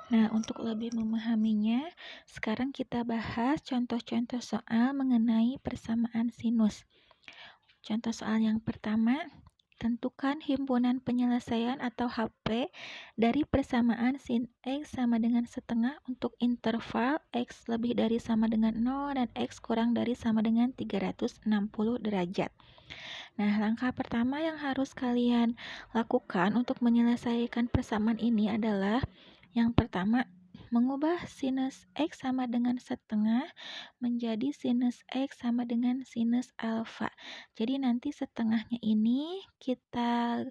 Nah, untuk lebih memahaminya, sekarang kita bahas contoh-contoh soal mengenai persamaan sinus. Contoh soal yang pertama, tentukan himpunan penyelesaian atau HP dari persamaan sin X sama dengan setengah untuk interval X lebih dari sama dengan 0 dan X kurang dari sama dengan 360 derajat. Nah, langkah pertama yang harus kalian lakukan untuk menyelesaikan persamaan ini adalah yang pertama, mengubah sinus X sama dengan setengah menjadi sinus X sama dengan sinus alfa. Jadi nanti setengahnya ini kita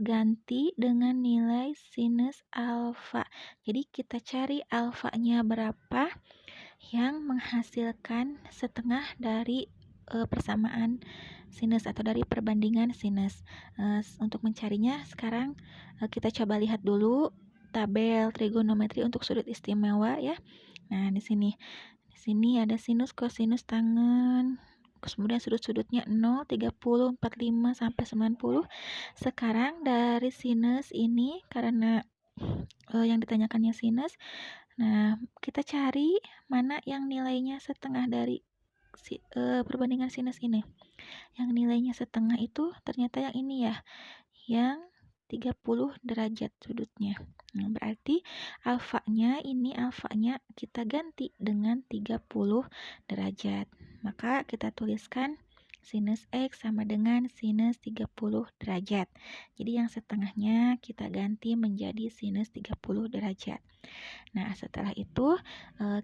ganti dengan nilai sinus alfa. Jadi kita cari alfanya berapa yang menghasilkan setengah dari persamaan sinus atau dari perbandingan sinus. Untuk mencarinya sekarang kita coba lihat dulu tabel trigonometri untuk sudut istimewa ya. Nah, di sini ada sinus, kosinus, tangen. Kemudian sudut-sudutnya 0, 30, 45 sampai 90. Sekarang dari sinus ini karena yang ditanyakannya sinus, nah, kita cari mana yang nilainya setengah dari perbandingan sinus ini. Yang nilainya setengah itu ternyata yang ini ya, yang 30 derajat sudutnya. Nah, berarti alfanya kita ganti dengan 30 derajat. Maka kita tuliskan sinus X sama dengan sinus 30 derajat. Jadi yang setengahnya kita ganti menjadi sinus 30 derajat. Nah, setelah itu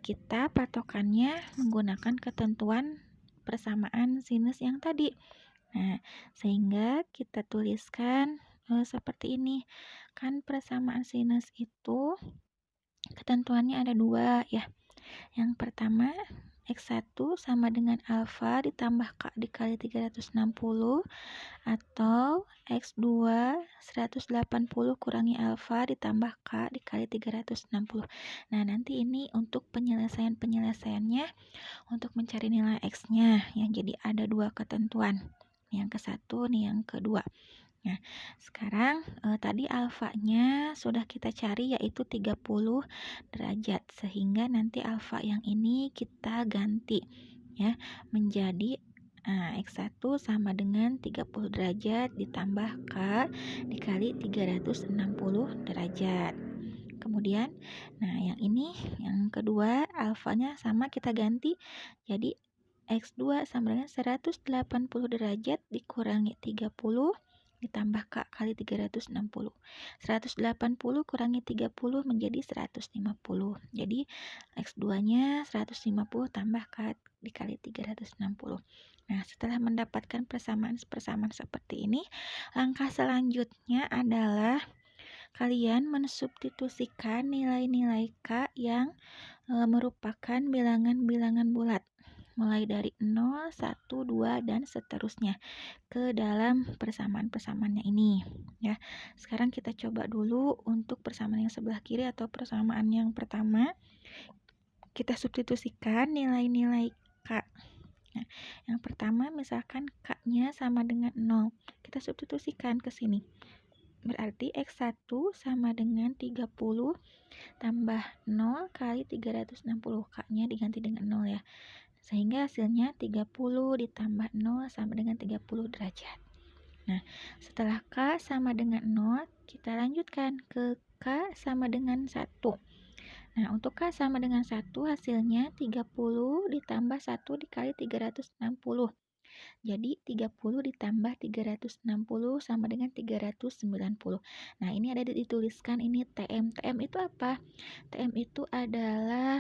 kita patokannya menggunakan ketentuan persamaan sinus yang tadi. Nah, sehingga kita tuliskan seperti ini. Kan persamaan sinus itu ketentuannya ada dua ya. Yang pertama, X1 sama dengan alfa ditambah K dikali 360 atau X2 180 kurangi alfa ditambah K dikali 360. Nah, nanti ini untuk penyelesaiannya untuk mencari nilai X-nya ya. Jadi ada dua ketentuan. Yang ke satu nih yang kedua. Nah, sekarang tadi alfanya sudah kita cari yaitu 30 derajat. Sehingga nanti alfa yang ini kita ganti ya menjadi X1 sama dengan 30 derajat ditambah K dikali 360 derajat. Kemudian, nah yang ini yang kedua alfanya sama kita ganti jadi X2 sama dengan 180 derajat dikurangi 30 ditambah K kali 360. 180 kurangi 30 menjadi 150. Jadi X2-nya 150 tambah K dikali 360. Nah, setelah mendapatkan persamaan seperti ini, langkah selanjutnya adalah kalian mensubstitusikan nilai-nilai K yang merupakan bilangan-bilangan bulat mulai dari 0, 1, 2, dan seterusnya ke dalam persamaan-persamaannya ini ya. Sekarang kita coba dulu untuk persamaan yang sebelah kiri atau persamaan yang pertama. Kita substitusikan nilai-nilai K. Nah, yang pertama misalkan K-nya sama dengan 0. Kita substitusikan ke sini. Berarti X1 sama dengan 30 tambah 0 kali 360. K-nya diganti dengan 0 ya. Sehingga hasilnya 30 ditambah 0 sama dengan 30 derajat. Nah, setelah K sama dengan 0, kita lanjutkan ke K sama dengan 1. Nah, untuk K sama dengan 1 hasilnya 30 ditambah 1 dikali 360. Jadi 30 ditambah 360 sama dengan 390. Nah, ini ada dituliskan ini TM. TM itu apa? TM itu adalah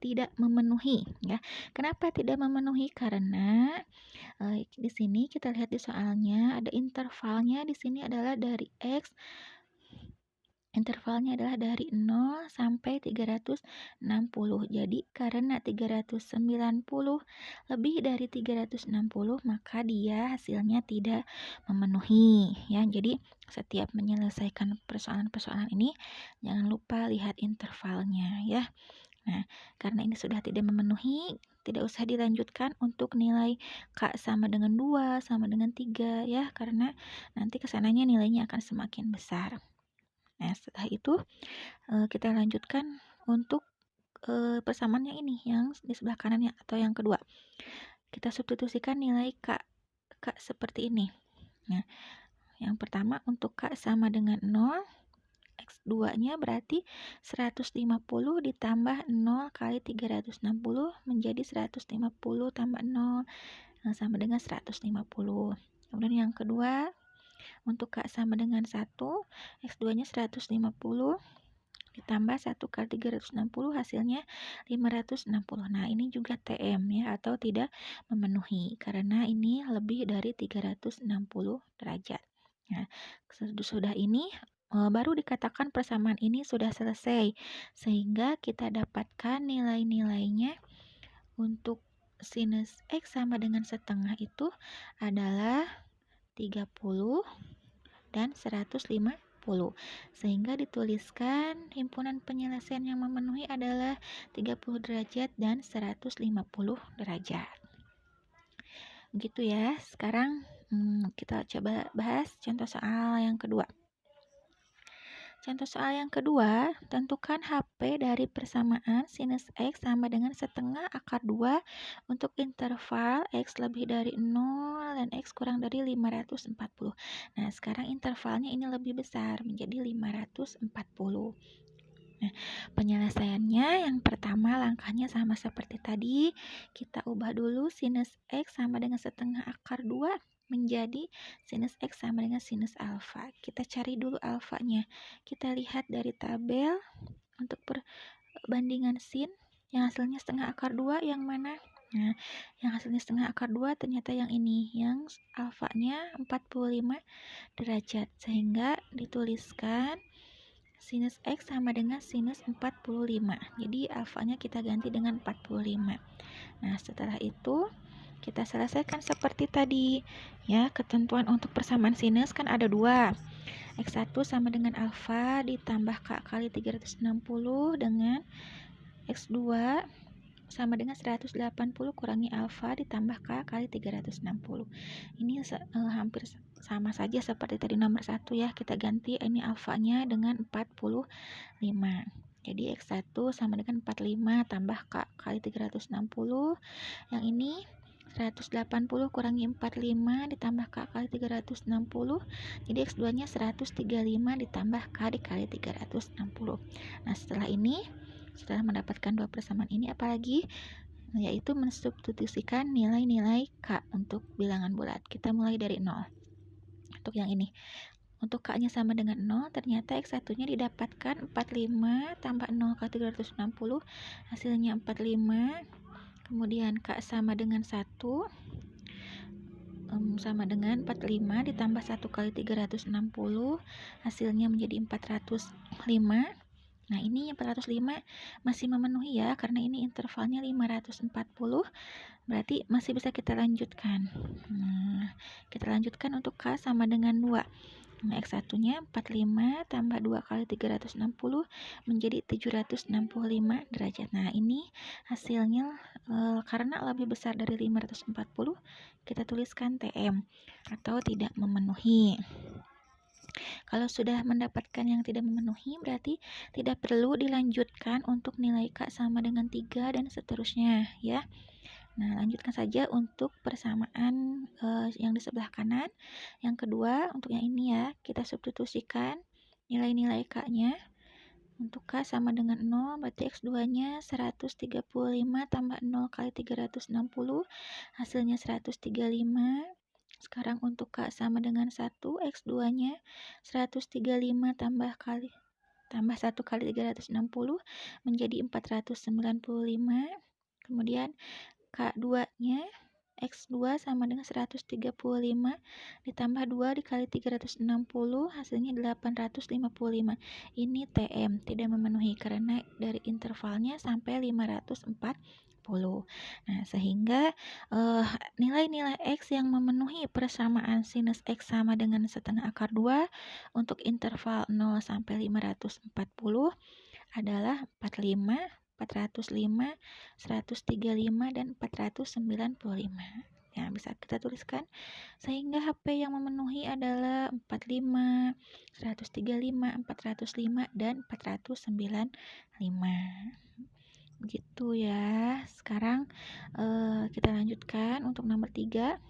tidak memenuhi ya. Kenapa tidak memenuhi? Karena di sini kita lihat di soalnya ada intervalnya di sini adalah dari X. Intervalnya adalah dari 0 sampai 360. Jadi karena 390 lebih dari 360 maka dia hasilnya tidak memenuhi ya. Jadi setiap menyelesaikan persoalan-persoalan ini jangan lupa lihat intervalnya ya. Nah, karena ini sudah tidak memenuhi, tidak usah dilanjutkan untuk nilai K sama dengan 2, sama dengan 3 ya, karena nanti kesananya nilainya akan semakin besar. Nah, setelah itu kita lanjutkan untuk persamaannya ini yang di sebelah kanannya atau yang kedua. Kita substitusikan nilai K seperti ini. Nah, yang pertama untuk K sama dengan 0, X2-nya berarti 150 ditambah 0 kali 360 menjadi 150 tambah 0 sama dengan 150. Kemudian yang kedua, untuk K sama dengan 1, X2-nya 150 ditambah 1 kali 360 hasilnya 560. Nah, ini juga TM ya, atau tidak memenuhi karena ini lebih dari 360 derajat. Nah, sudah ini baru dikatakan persamaan ini sudah selesai, sehingga kita dapatkan nilai-nilainya untuk sinus X sama dengan setengah itu adalah 30 dan 150. Sehingga dituliskan himpunan penyelesaian yang memenuhi adalah 30 derajat dan 150 derajat. Begitu ya. Sekarang kita coba bahas contoh soal yang kedua. Contoh soal yang kedua, tentukan HP dari persamaan sinus X sama dengan setengah akar 2 untuk interval X lebih dari 0 dan X kurang dari 540. Nah, sekarang intervalnya ini lebih besar, menjadi 540. Nah, penyelesaiannya yang pertama langkahnya sama seperti tadi. Kita ubah dulu sinus X sama dengan setengah akar 2 menjadi sinus X sama dengan sinus alfa. Kita cari dulu alfanya. Kita lihat dari tabel untuk perbandingan sin, yang hasilnya setengah akar 2 yang mana? Nah, yang hasilnya setengah akar 2 ternyata yang ini, yang alfanya 45 derajat. Sehingga dituliskan sinus X sama dengan sinus 45. Jadi alfanya kita ganti dengan 45. Nah, setelah itu kita selesaikan seperti tadi. Ya, ketentuan untuk persamaan sinus kan ada 2. X1 sama dengan alfa ditambah K kali 360 dengan X2 sama dengan 180 kurangi alfa ditambah K kali 360. Ini hampir sama saja seperti tadi nomor 1 ya. Kita ganti ini alfanya dengan 45. Jadi X1 sama dengan 45 tambah K kali 360. Yang ini 180 kurangi 45 ditambah K kali 360. Jadi X2-nya 135 ditambah K dikali 360. Nah, setelah ini, setelah mendapatkan dua persamaan ini, apalagi? Yaitu mensubstitusikan nilai-nilai K untuk bilangan bulat. Kita mulai dari 0. Untuk yang ini. Untuk K-nya sama dengan 0, ternyata X1-nya didapatkan 45 tambah 0 kali 360, hasilnya 45. Kemudian K sama dengan 1, sama dengan 45 ditambah 1 kali 360, hasilnya menjadi 405. Nah, ini 405 masih memenuhi ya, karena ini intervalnya 540, berarti masih bisa kita lanjutkan. Nah, kita lanjutkan untuk K sama dengan 2. Nah, X1-nya 45 tambah 2 kali 360 menjadi 765 derajat. Nah, ini hasilnya karena lebih besar dari 540, kita tuliskan TM atau tidak memenuhi. Kalau sudah mendapatkan yang tidak memenuhi, berarti tidak perlu dilanjutkan untuk nilai K sama dengan 3 dan seterusnya ya. Nah, lanjutkan saja untuk persamaan yang di sebelah kanan. Yang kedua, untuk yang ini ya, kita substitusikan nilai-nilai K-nya. Untuk K sama dengan 0, berarti X2-nya 135 tambah 0 kali 360, hasilnya 135. Sekarang untuk K sama dengan 1, X2-nya 135 tambah 1 kali 360 menjadi 495. Kemudian K2-nya X2 sama dengan 135 ditambah 2 dikali 360, hasilnya 855. Ini TM, tidak memenuhi karena dari intervalnya sampai 540. Nah, sehingga nilai-nilai X yang memenuhi persamaan sinus X sama dengan setengah akar 2 untuk interval 0 sampai 540 adalah 45, 405, 135, dan 495. Ya, bisa kita tuliskan sehingga HP yang memenuhi adalah 45, 135, 405, dan 495. Begitu ya. Sekarang kita lanjutkan untuk nomor 3.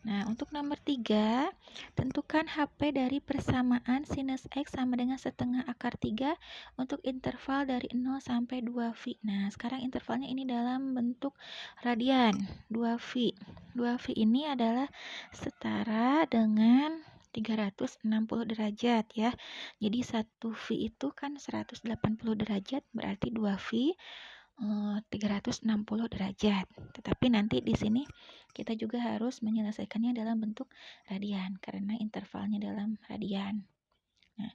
Nah, untuk nomor 3, tentukan HP dari persamaan sinus X sama dengan setengah akar 3 untuk interval dari 0 sampai 2V. Nah, sekarang intervalnya ini dalam bentuk radian, 2V. 2V ini adalah setara dengan 360 derajat ya. Jadi 1V itu kan 180 derajat, berarti 2V 360 derajat. Tetapi nanti di sini kita juga harus menyelesaikannya dalam bentuk radian karena intervalnya dalam radian. Nah,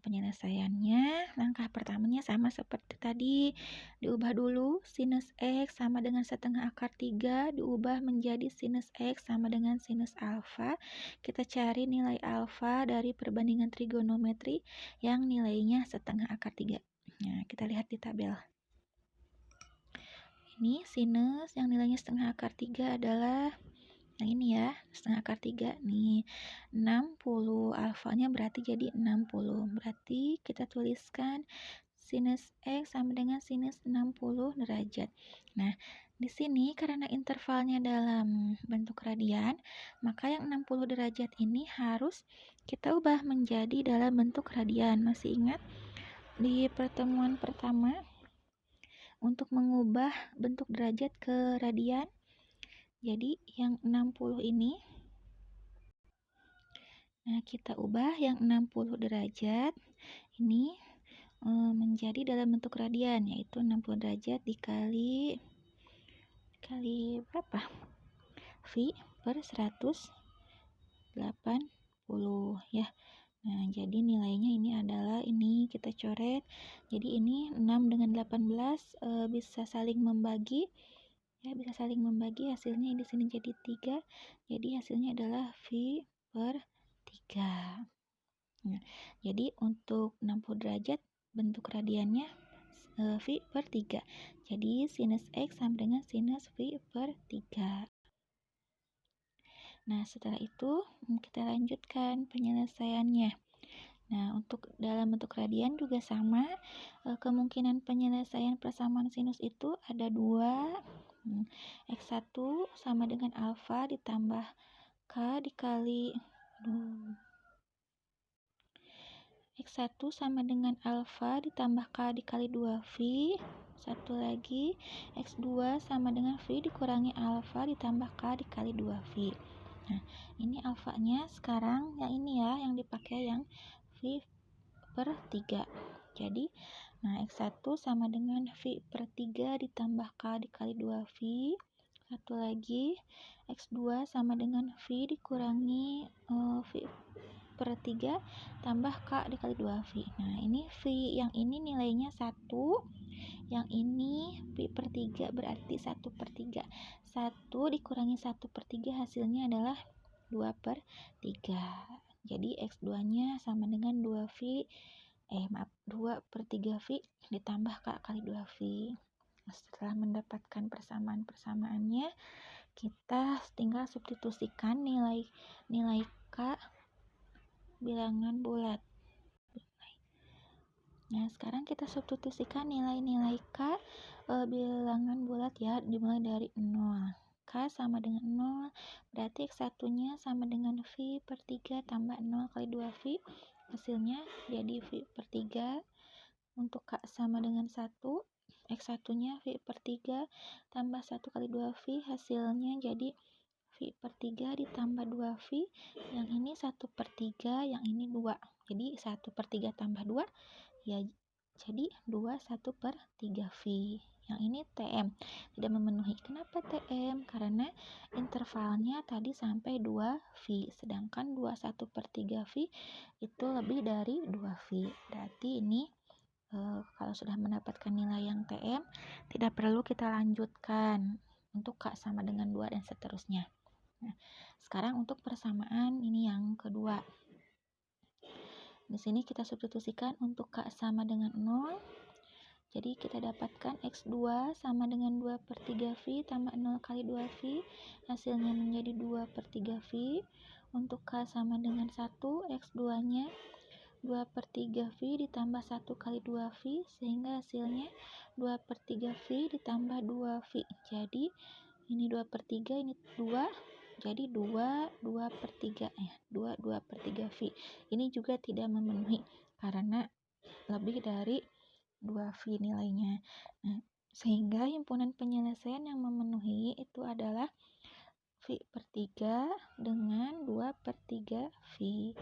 penyelesaiannya langkah pertamanya sama seperti tadi, diubah dulu sinus X sama dengan setengah akar 3 diubah menjadi sinus X sama dengan sinus alfa. Kita cari nilai alfa dari perbandingan trigonometri yang nilainya setengah akar 3. Nah, kita lihat di tabel. Ini sinus yang nilainya setengah akar 3 adalah, nah ini ya, setengah akar 3 nih, 60. Alfanya berarti jadi 60. Berarti kita tuliskan sinus X sama dengan sinus 60 derajat. Nah, di sini karena intervalnya dalam bentuk radian, maka yang 60 derajat ini harus kita ubah menjadi dalam bentuk radian. Masih ingat di pertemuan pertama? Untuk mengubah bentuk derajat ke radian, jadi yang 60 ini, nah kita ubah yang 60 derajat ini menjadi dalam bentuk radian, yaitu 60 derajat dikali berapa? V per 180 ya. Nah, jadi nilainya ini adalah, ini kita coret. Jadi ini 6 dengan 18 bisa saling membagi. Ya, bisa saling membagi, hasilnya di sini jadi 3. Jadi hasilnya adalah V per 3. Nah, jadi untuk 60 derajat bentuk radiannya V per 3. Jadi sinus X sama dengan sinus V per 3. Nah, setelah itu kita lanjutkan penyelesaiannya. Nah, untuk dalam bentuk radian juga sama. Kemungkinan penyelesaian persamaan sinus itu ada 2. X1 sama dengan alfa ditambah K dikali X1 sama dengan alfa ditambah K dikali 2V. Satu lagi, X2 sama dengan V dikurangi alfa ditambah K dikali 2V. Nah, ini alfanya sekarang yang ini ya, yang dipakai yang V per 3. Jadi, nah X1 sama dengan V per 3 ditambah K dikali 2V. Satu lagi, X2 sama dengan V dikurangi V per 3 tambah K dikali 2V. Nah, ini V yang ini nilainya 1. Yang ini V per 3 berarti 1 per 3. 1 dikurangi 1 per 3 hasilnya adalah 2 per 3. Jadi X2-nya sama dengan 2 per 3V ditambah K kali 2V. Setelah mendapatkan persamaan-persamaannya, kita tinggal substitusikan nilai K bilangan bulat. Nah, sekarang kita substitusikan nilai-nilai K bilangan bulat ya, dimulai dari 0. K sama dengan 0, berarti X1-nya sama dengan V per 3 tambah 0 kali 2V. Hasilnya jadi V per 3. Untuk K sama dengan 1, X1-nya V per 3 tambah 1 kali 2V. Hasilnya jadi V per 3 ditambah 2V. Yang ini 1 per 3, yang ini 2. Jadi 1 per 3 tambah 2 ya, jadi 2 1 per 3V. Yang ini TM tidak memenuhi. Kenapa TM? Karena intervalnya tadi sampai 2V, sedangkan 2 1 per 3V itu lebih dari 2V. Berarti ini kalau sudah mendapatkan nilai yang TM, tidak perlu kita lanjutkan untuk K sama dengan 2 dan seterusnya. Nah, sekarang untuk persamaan ini yang kedua. Di sini kita substitusikan untuk K sama dengan 0. Jadi kita dapatkan X2 sama dengan 2/3V tambah 0 kali 2V, hasilnya menjadi 2/3V. Untuk K sama dengan 1, X2-nya 2/3V ditambah 1 kali 2V, sehingga hasilnya 2/3V ditambah 2V. Jadi ini 2/3, ini 2, jadi 2/3 ya, 2/3V. Ini juga tidak memenuhi karena lebih dari 2V nilainya. Nah, sehingga himpunan penyelesaian yang memenuhi itu adalah V/3 dengan 2/3V.